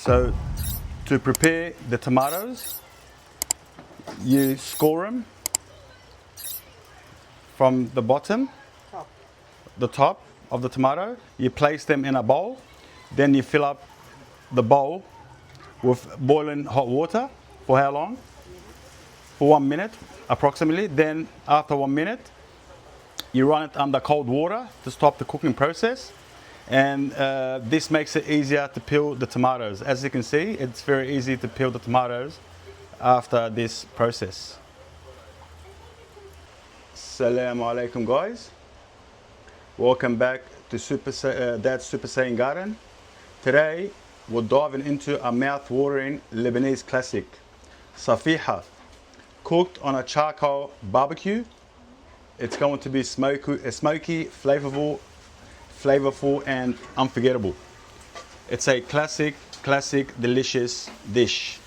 So to prepare the tomatoes, you score them from the bottom, the top of the tomato. You place them in a bowl, then you fill up the bowl with boiling hot water for how long? For 1 minute approximately. Then after 1 minute, you run it under cold water to stop the cooking process. And this makes it easier to peel the tomatoes. As you can see, it's very easy to peel the tomatoes after this process. Assalamu alaikum guys. Welcome back to Dad's Super Saiyan Garden. Today we're diving into a mouth-watering Lebanese classic, Sfeeha, cooked on a charcoal barbecue. It's going to be smoky, flavorful and unforgettable. It's a classic, delicious dish.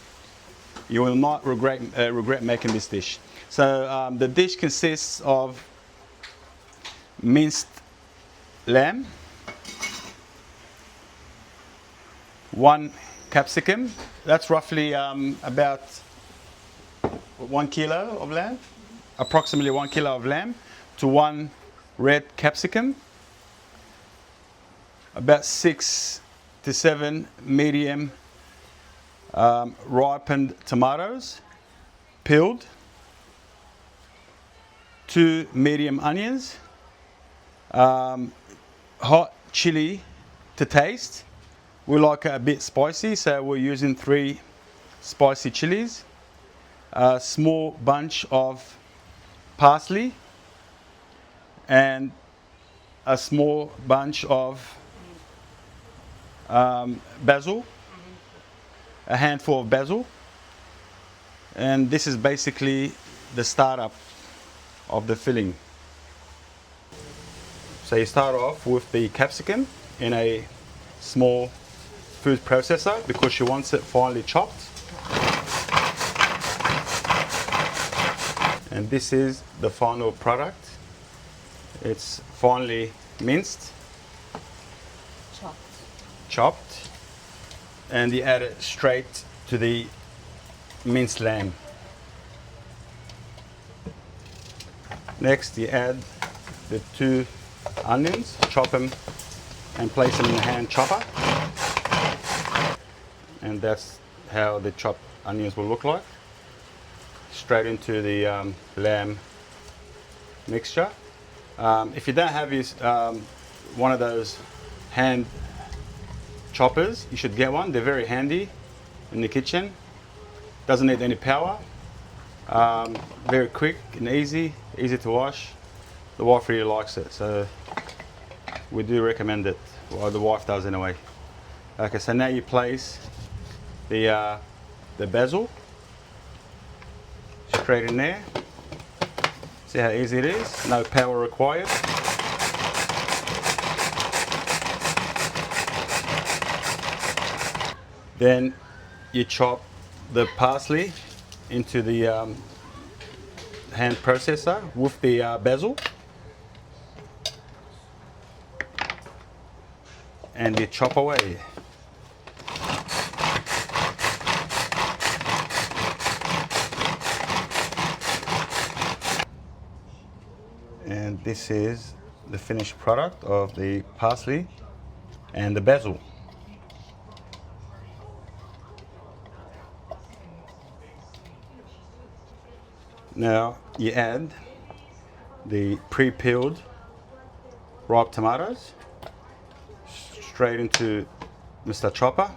You will not regret making this dish. So the dish consists of minced lamb, 1 capsicum. That's roughly about 1 kilo of lamb, approximately 1 kilo of lamb, to 1 red capsicum, about 6 to 7 medium ripened tomatoes, peeled, 2 medium onions, hot chili to taste. We like it a bit spicy, so we're using 3 spicy chilies, a small bunch of parsley, and a small bunch of basil, a handful of basil. And this is basically the startup of the filling. So you start off with the capsicum in a small food processor because she wants it finely chopped. And this is the final product. It's finely minced, chopped, and you add it straight to the minced lamb. Next you add the 2 onions, chop them and place them in the hand chopper. And that's how the chopped onions will look like. Straight into the lamb mixture. If you don't have one of those hand choppers, you should get one. They're very handy in the kitchen. Doesn't need any power. Very quick and easy to wash. The wife really likes it, so we do recommend it. Well, the wife does anyway. Okay, so now you place the basil straight in there. See how easy it is? No power required. Then you chop the parsley into the hand processor with the basil, and you chop away. And this is the finished product of the parsley and the basil. Now you add the pre-peeled ripe tomatoes straight into Mr. Chopper.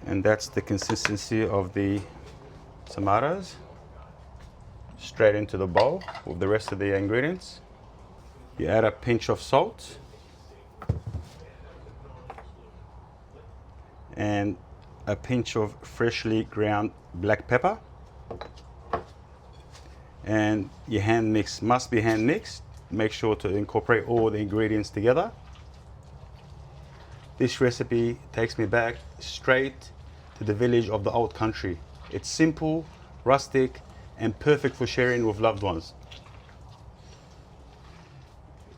And that's the consistency of the tomatoes. Straight into the bowl with the rest of the ingredients. You add a pinch of salt and a pinch of freshly ground black pepper. And your hand mix must be hand mixed. Make sure to incorporate all the ingredients together. This recipe takes me back straight to the village of the old country It's simple, rustic, and perfect for sharing with loved ones.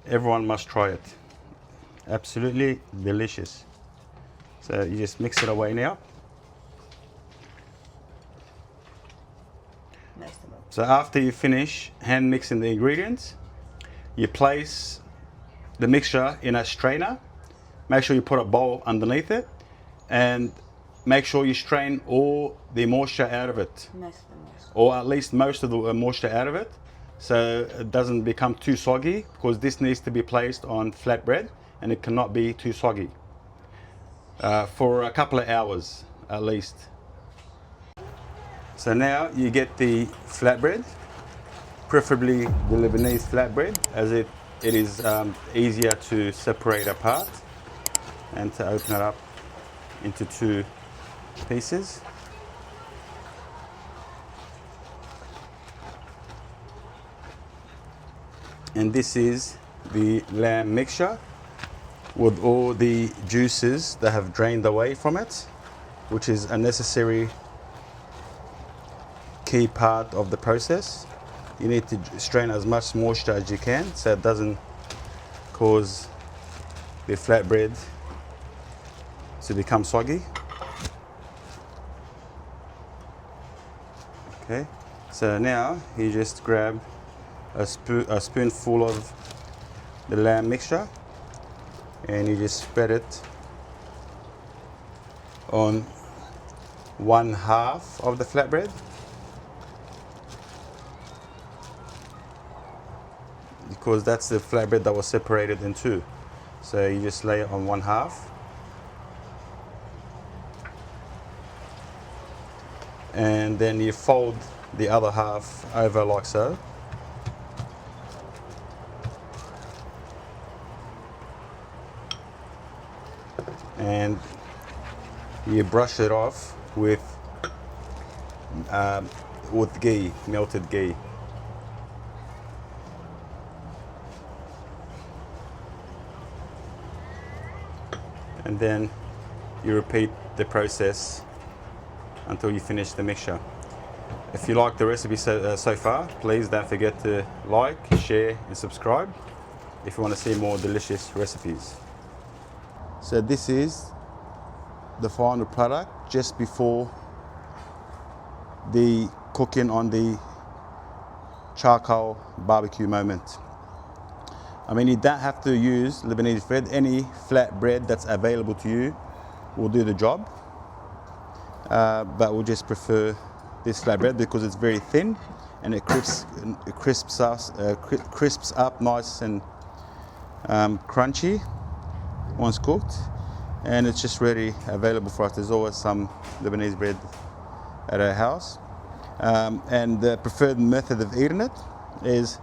Everyone must try it. Absolutely delicious. So you just mix it away now. So after you finish hand mixing the ingredients, you place the mixture in a strainer. Make sure you put a bowl underneath it and make sure you strain all the moisture out of it. Or at least most of the moisture out of it, so it doesn't become too soggy, because this needs to be placed on flatbread and it cannot be too soggy. For a couple of hours at least. So now you get the flatbread, preferably the Lebanese flatbread, as it is easier to separate apart and to open it up into two pieces. And this is the lamb mixture with all the juices that have drained away from it, which is a necessary key part of the process. You need to strain as much moisture as you can so it doesn't cause the flatbread to become soggy. Okay, so now you just grab a spoonful of the lamb mixture and you just spread it on 1/2 of the flatbread, because that's the flatbread that was separated in two. So you just lay it on 1/2 and then you fold the other half over like so. And you brush it off with ghee, melted ghee. And then you repeat the process until you finish the mixture. If you like the recipe so far, please don't forget to like, share and subscribe if you want to see more delicious recipes. So this is the final product just before the cooking on the charcoal barbecue moment. I mean, you don't have to use Lebanese bread. Any flat bread that's available to you will do the job. But we'll just prefer this flat bread because it's very thin and it crisps up nice and crunchy once cooked, and it's just ready available for us. There's always some Lebanese bread at our house, and the preferred method of eating it is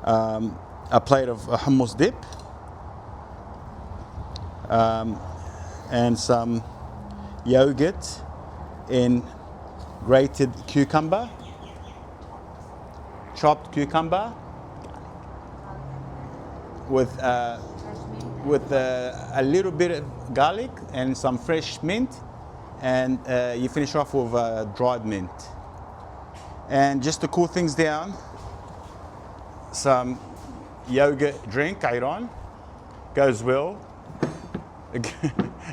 a plate of hummus dip and some yogurt in grated cucumber, chopped cucumber with a little bit of garlic and some fresh mint, and you finish off with dried mint. And just to cool things down, some yogurt drink, ayran, goes well.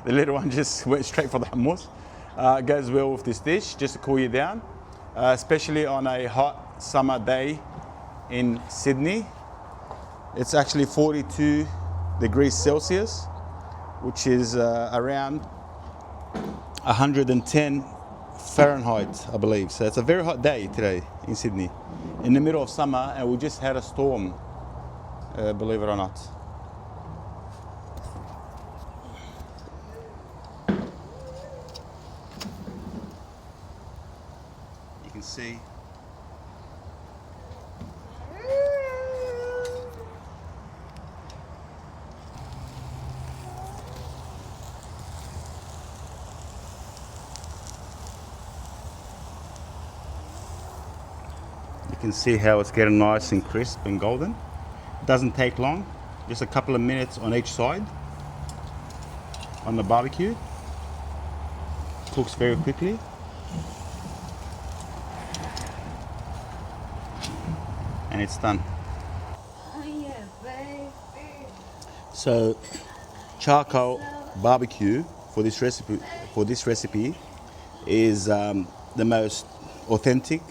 The little one just went straight for the hummus. Goes well with this dish, just to cool you down, especially on a hot summer day in Sydney. It's actually 42 degrees Celsius, which is around 110 Fahrenheit, I believe. So it's a very hot day today in Sydney, in the middle of summer, and we just had a storm, believe it or not. You can see how it's getting nice and crisp and golden. It doesn't take long, just a couple of minutes on each side on the barbecue. Cooks very quickly. and it's done. Oh yeah, baby. So, charcoal barbecue for this recipe is the most authentic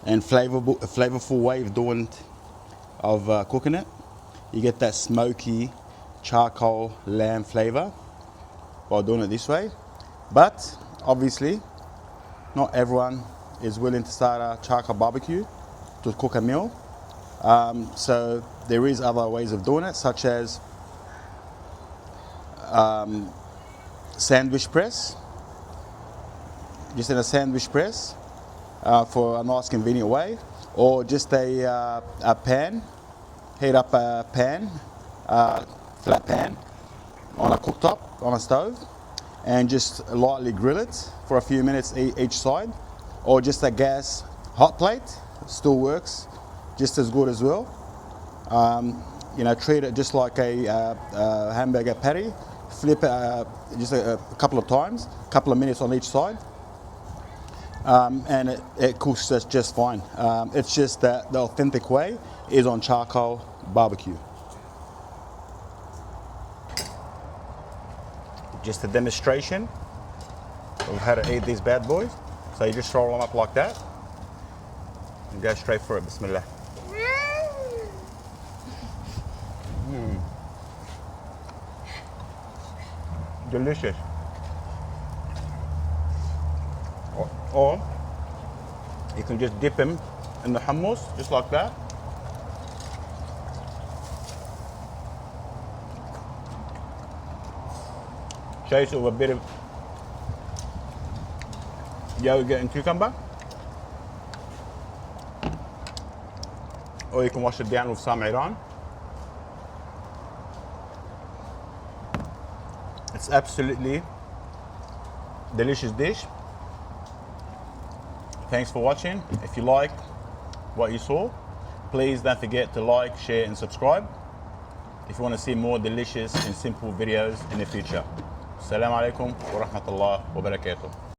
and flavorful way of cooking it. You get that smoky charcoal lamb flavor by doing it this way. But obviously, not everyone is willing to start a charcoal barbecue to cook a meal. So there is other ways of doing it, such as sandwich press. Just in a sandwich press for a nice convenient way, or just a pan. Heat up a pan, flat pan, on a cooktop, on a stove, and just lightly grill it for a few minutes each side, or just a gas hot plate, still works just as good as well. Treat it just like a hamburger patty, flip it just a couple of times, couple of minutes on each side, and it cooks just fine. It's just that the authentic way is on charcoal barbecue. Just a demonstration of how to eat these bad boys. So you just roll them up like that and go straight for it. Bismillah. Delicious. Or you can just dip them in the hummus just like that. Chase it with a bit of yogurt and cucumber, or you can wash it down with some Iran. It's absolutely delicious dish. Thanks for watching. If you like what you saw, please don't forget to like, share and subscribe if you want to see more delicious and simple videos in the future. Assalamu alaikum wa rahmatullah wa barakatuh.